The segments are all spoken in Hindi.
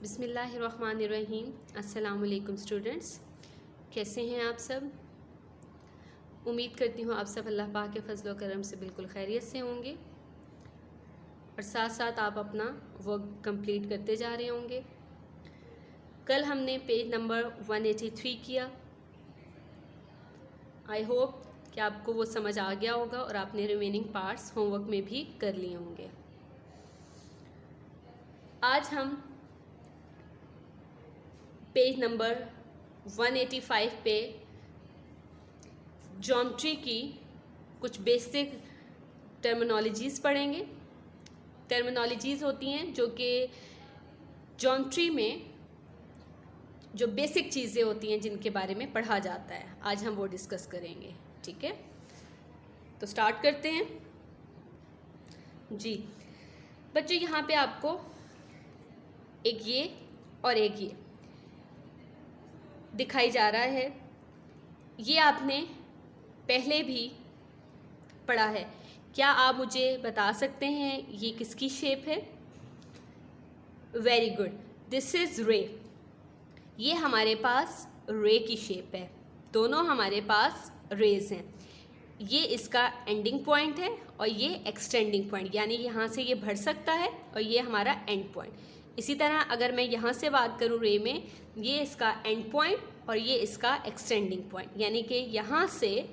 बिस्मिल्लाहिर्रहमानिर्रहीम। अस्सलाम वालेकुम स्टूडेंट्स, कैसे हैं आप सब। उम्मीद करती हूँ आप सब अल्लाह पाक के फजल व करम से बिल्कुल खैरियत से होंगे और साथ साथ आप अपना वर्क कंप्लीट करते जा रहे होंगे। कल हमने पेज नंबर 183 किया। आई होप कि आपको वो समझ आ गया होगा और आपने रिमेनिंग पार्ट्स होमवर्क में भी कर लिए होंगे। आज हम पेज नंबर 185 पे ज्योमेट्री की कुछ बेसिक टर्मिनोलॉजीज़ पढ़ेंगे। टर्मिनोलॉजीज़ होती हैं जो कि ज्योमेट्री में जो बेसिक चीज़ें होती हैं जिनके बारे में पढ़ा जाता है, आज हम वो डिस्कस करेंगे। ठीक है, तो स्टार्ट करते हैं जी। बच्चों, यहाँ पे आपको एक ये और एक ये दिखाई जा रहा है। ये आपने पहले भी पढ़ा है। क्या आप मुझे बता सकते हैं ये किसकी शेप है? वेरी गुड, दिस इज़ रे। ये हमारे पास रे की शेप है। दोनों हमारे पास रेज हैं। ये इसका एंडिंग पॉइंट है और ये एक्सटेंडिंग पॉइंट, यानी यहाँ से ये बढ़ सकता है और ये हमारा एंड पॉइंट। इसी तरह अगर मैं यहाँ से बात करूँ रे में, ये इसका एंड पॉइंट और ये इसका एक्सटेंडिंग पॉइंट, यानी कि यहाँ से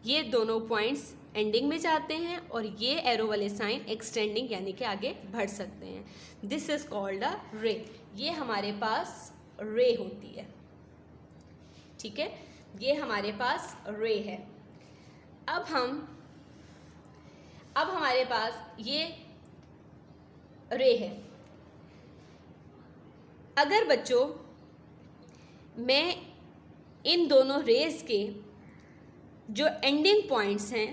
ये दोनों पॉइंट्स एंडिंग में जाते हैं और ये एरो वाले साइन एक्सटेंडिंग यानी कि आगे बढ़ सकते हैं। दिस इज कॉल्ड अ रे। ये हमारे पास रे होती है। ठीक है, ये हमारे पास रे है। अब हमारे पास ये रे है। अगर बच्चों मैं इन दोनों रेज के जो एंडिंग पॉइंट्स हैं,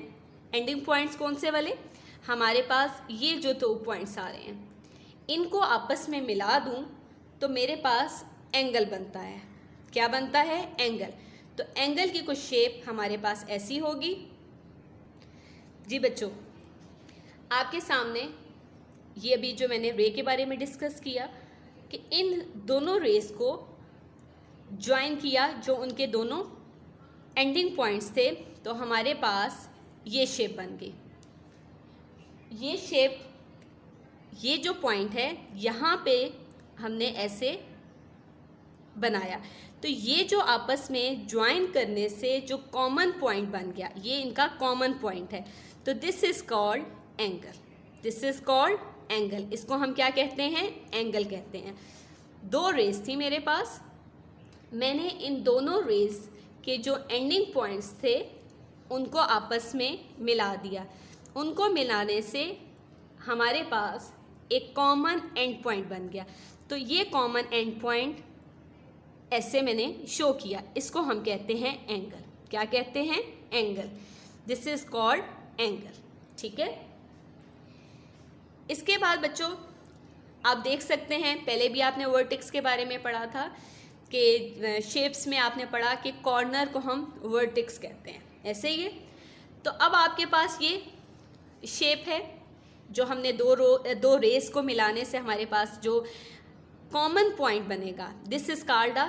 एंडिंग पॉइंट्स कौन से वाले, हमारे पास ये जो दो पॉइंट्स आ रहे हैं, इनको आपस में मिला दूं तो मेरे पास एंगल बनता है। क्या बनता है? एंगल। तो एंगल की कुछ शेप हमारे पास ऐसी होगी। जी बच्चों, आपके सामने ये अभी जो मैंने रे के बारे में डिस्कस किया कि इन दोनों रेस को ज्वाइन किया, जो उनके दोनों एंडिंग पॉइंट्स थे, तो हमारे पास ये शेप बन गई। ये शेप, ये जो पॉइंट है यहाँ पे हमने ऐसे बनाया, तो ये जो आपस में ज्वाइन करने से जो कॉमन पॉइंट बन गया, ये इनका कॉमन पॉइंट है। तो this is called angle. This is called angle. इसको हम क्या कहते हैं? एंगल कहते हैं। दो रेस थी मेरे पास, मैंने इन दोनों रेस के जो एंडिंग पॉइंट्स थे उनको आपस में मिला दिया। उनको मिलाने से हमारे पास एक कॉमन एंड पॉइंट बन गया। तो ये कॉमन एंड पॉइंट ऐसे मैंने शो किया, इसको हम कहते हैं एंगल। क्या कहते हैं? Angle. This is called angle. ठीक है, इसके बाद बच्चों आप देख सकते हैं, पहले भी आपने वर्टेक्स के बारे में पढ़ा था कि शेप्स में आपने पढ़ा कि कॉर्नर को हम वर्टेक्स कहते हैं, ऐसे ही है। तो अब आपके पास ये शेप है जो हमने दो रेस को मिलाने से हमारे पास जो कॉमन पॉइंट बनेगा, this is called a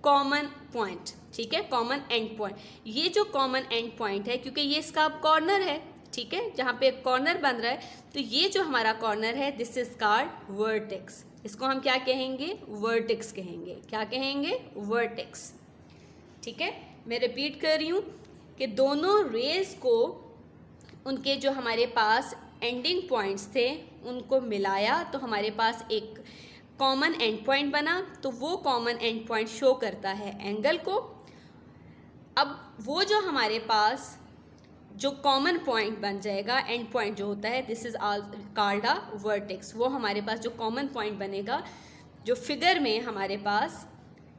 common point. ठीक है, कॉमन एंड पॉइंट। ये जो कॉमन एंड पॉइंट है, क्योंकि ये इसका अब कॉर्नर है, ठीक है, जहाँ पे कॉर्नर बन रहा है, तो ये जो हमारा कॉर्नर है दिस इज कॉल्ड वर्टेक्स। इसको हम क्या कहेंगे? वर्टेक्स कहेंगे। क्या कहेंगे? वर्टेक्स। ठीक है, मैं रिपीट कर रही हूँ कि दोनों रेस को, उनके जो हमारे पास एंडिंग पॉइंट्स थे उनको मिलाया तो हमारे पास एक कॉमन एंड पॉइंट बना। तो वो कॉमन एंड पॉइंट शो करता है एंगल को। अब वो जो हमारे पास जो कॉमन पॉइंट बन जाएगा, एंड पॉइंट जो होता है, this is called a vertex. वो हमारे पास जो कॉमन पॉइंट बनेगा, जो फिगर में हमारे पास,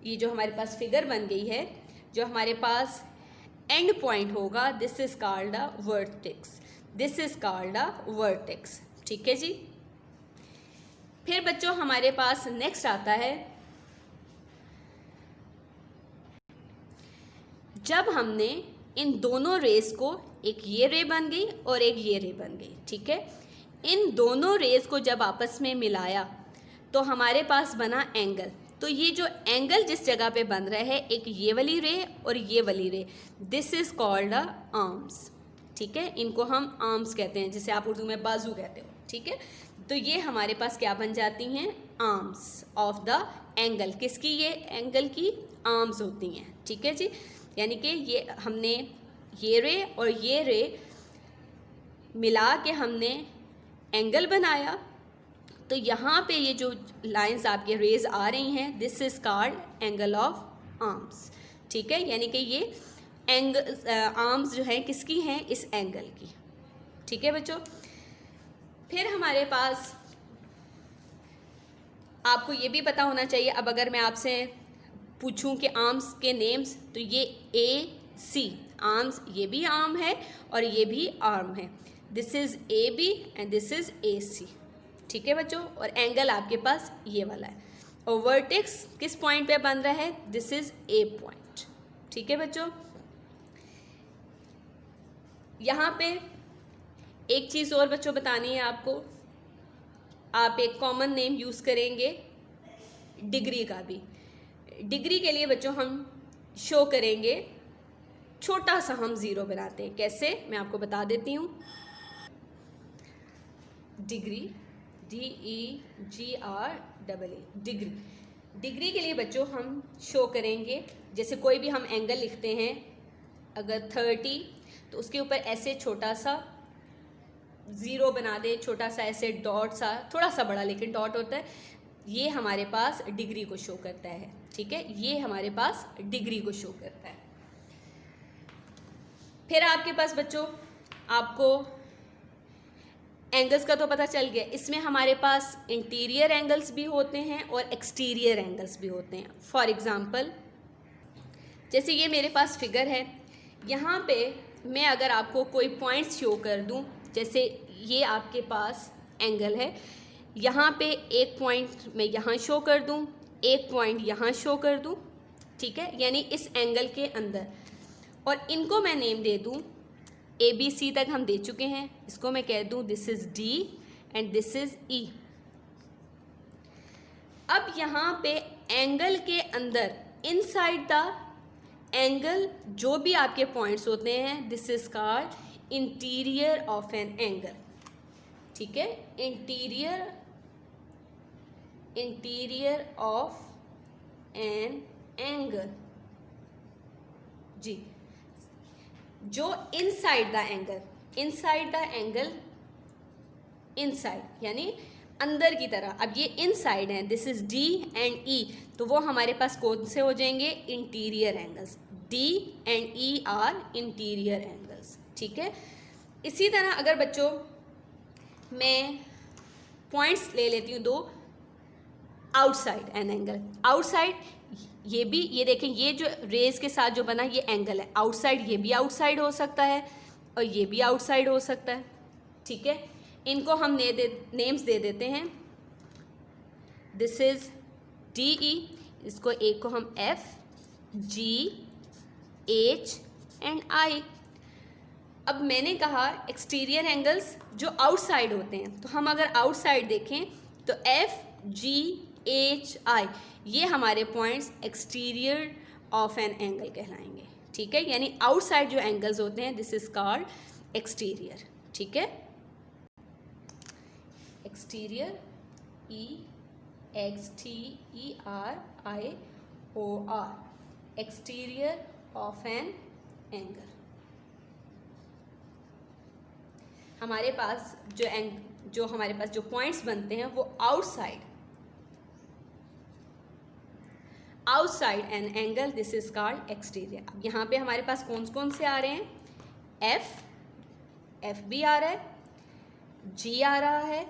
ये जो हमारे पास फिगर बन गई है, जो हमारे पास एंड पॉइंट होगा, this is called a vertex. This is called a vertex. ठीक है जी। फिर बच्चों हमारे पास नेक्स्ट आता है, जब हमने इन दोनों रेस को, एक ये रे बन गई और एक ये रे बन गई, ठीक है, इन दोनों रेस को जब आपस में मिलाया तो हमारे पास बना एंगल। तो ये जो एंगल जिस जगह पे बन रहा है, एक ये वाली रे और ये वाली रे, this is called a arms. ठीक है, इनको हम आर्म्स कहते हैं, जिसे आप उर्दू में बाजू कहते हो। ठीक है, तो ये हमारे पास क्या बन जाती हैं, आर्म्स ऑफ द एंगल। किसकी, ये एंगल की आर्म्स होती हैं। ठीक है जी, यानी कि ये हमने ये रे और ये रे मिला के हमने एंगल बनाया। तो यहाँ पे ये जो लाइंस आपके रेज आ रही हैं, this is called angle of arms. ठीक है, यानी कि ये आर्म्स जो है किसकी हैं, इस एंगल की। ठीक है बच्चों, फिर हमारे पास आपको ये भी पता होना चाहिए, अब अगर मैं आपसे पूछूं कि आर्म्स के नेम्स, तो ये ए सी आर्म्स, ये भी आर्म है और ये भी आर्म है। This is A B and this is A C. ठीक है बच्चों, और एंगल आपके पास ये वाला है, और वर्टेक्स किस पॉइंट पे बन रहा है, दिस इज ए पॉइंट। ठीक है बच्चों, यहाँ पे एक चीज़ और बच्चों बतानी है आपको, आप एक कॉमन नेम यूज़ करेंगे डिग्री का भी। डिग्री के लिए बच्चों हम शो करेंगे, छोटा सा हम ज़ीरो बनाते हैं। कैसे, मैं आपको बता देती हूँ। Degree, DEGREE, degree. डिग्री के लिए बच्चों हम शो करेंगे, जैसे कोई भी हम एंगल लिखते हैं, अगर 30 तो उसके ऊपर ऐसे छोटा सा ज़ीरो बना दे, छोटा सा ऐसे डॉट सा, थोड़ा सा बड़ा लेकिन डॉट होता है, ये हमारे पास डिग्री को शो करता है। ठीक है, ये हमारे पास डिग्री को शो करता है। फिर आपके पास बच्चों, आपको एंगल्स का तो पता चल गया, इसमें हमारे पास इंटीरियर एंगल्स भी होते हैं और एक्सटीरियर एंगल्स भी होते हैं। फॉर एग्ज़ाम्पल, जैसे ये मेरे पास फिगर है, यहाँ पे मैं अगर आपको कोई पॉइंट्स शो कर दूँ, जैसे ये आपके पास एंगल है, यहाँ पे एक पॉइंट मैं यहाँ शो कर दूँ, एक पॉइंट यहाँ शो कर दूँ। ठीक है, यानी इस एंगल के अंदर, और इनको मैं नेम दे दूँ, ABC तक हम दे चुके हैं, इसको मैं कह दूँ this is D and this is E। अब यहाँ पे एंगल के अंदर, इनसाइड द एंगल, जो भी आपके पॉइंट्स होते हैं, this is called interior of an angle. ठीक है, interior of an angle G, जो इनसाइड द एंगल, इनसाइड यानी अंदर की तरह। अब ये इनसाइड है, this is D and E, तो वो हमारे पास कौन से हो जाएंगे, interior angles. D and E are interior angles. ठीक है, इसी तरह अगर बच्चों मैं पॉइंट्स ले लेती हूँ दो, आउटसाइड एन एंगल, आउटसाइड ये भी, ये देखें, ये जो रेज के साथ जो बना ये एंगल है, आउटसाइड, ये भी आउटसाइड हो सकता है और ये भी आउटसाइड हो सकता है। ठीक है, इनको हम नेम्स दे देते हैं, दिस इज DE, इसको एक को हम F, G, H and I। अब मैंने कहा एक्सटीरियर एंगल्स जो आउटसाइड होते हैं, तो हम अगर आउटसाइड देखें तो F, G, H, I, ये हमारे points exterior of an angle कहलाएंगे। ठीक है, यानी आउटसाइड जो एंगल्स होते हैं, दिस इज कॉल्ड एक्सटीरियर। ठीक है, exterior, EXTERIOR, exterior of an angle. हमारे पास जो हमारे पास जो पॉइंट्स बनते हैं वो outside an angle, this is called exterior. अब यहाँ पे हमारे पास कौन कौन से आ रहे हैं, F भी आ रहा है, G आ रहा है,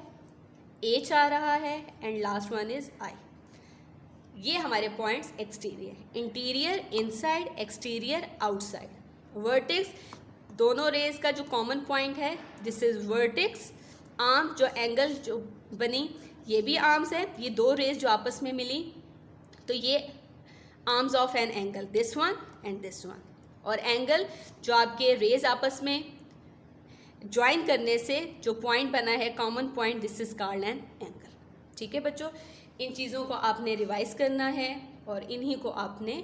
H आ रहा है and last one is I। ये हमारे points exterior, interior, inside, exterior, outside. Vertex, दोनों रेज का जो कॉमन पॉइंट है, दिस इज वर्टेक्स। आर्म, जो एंगल जो बनी, ये भी आर्म्स है, ये दो रेज जो आपस में मिली, तो ये arms of an angle, this one and this one. और एंगल, जो आपके रेज आपस में ज्वाइन करने से जो पॉइंट बना है, common point, this is called an angle. ठीक है बच्चों, इन चीज़ों को आपने रिवाइज करना है और इन्हीं को आपने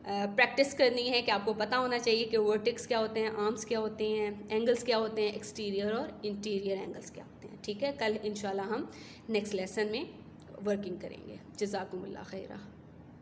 प्रैक्टिस करनी है कि आपको पता होना चाहिए कि वर्टेक्स क्या होते हैं, आर्म्स क्या होते हैं, एंगल्स क्या होते हैं, एक्सटीरियर और इंटीरियर एंगल्स क्या होते हैं। ठीक है, कल इंशाल्लाह हम नेक्स्ट लेसन में वर्किंग करेंगे। जज़ाकुमुल्लाह खैरा।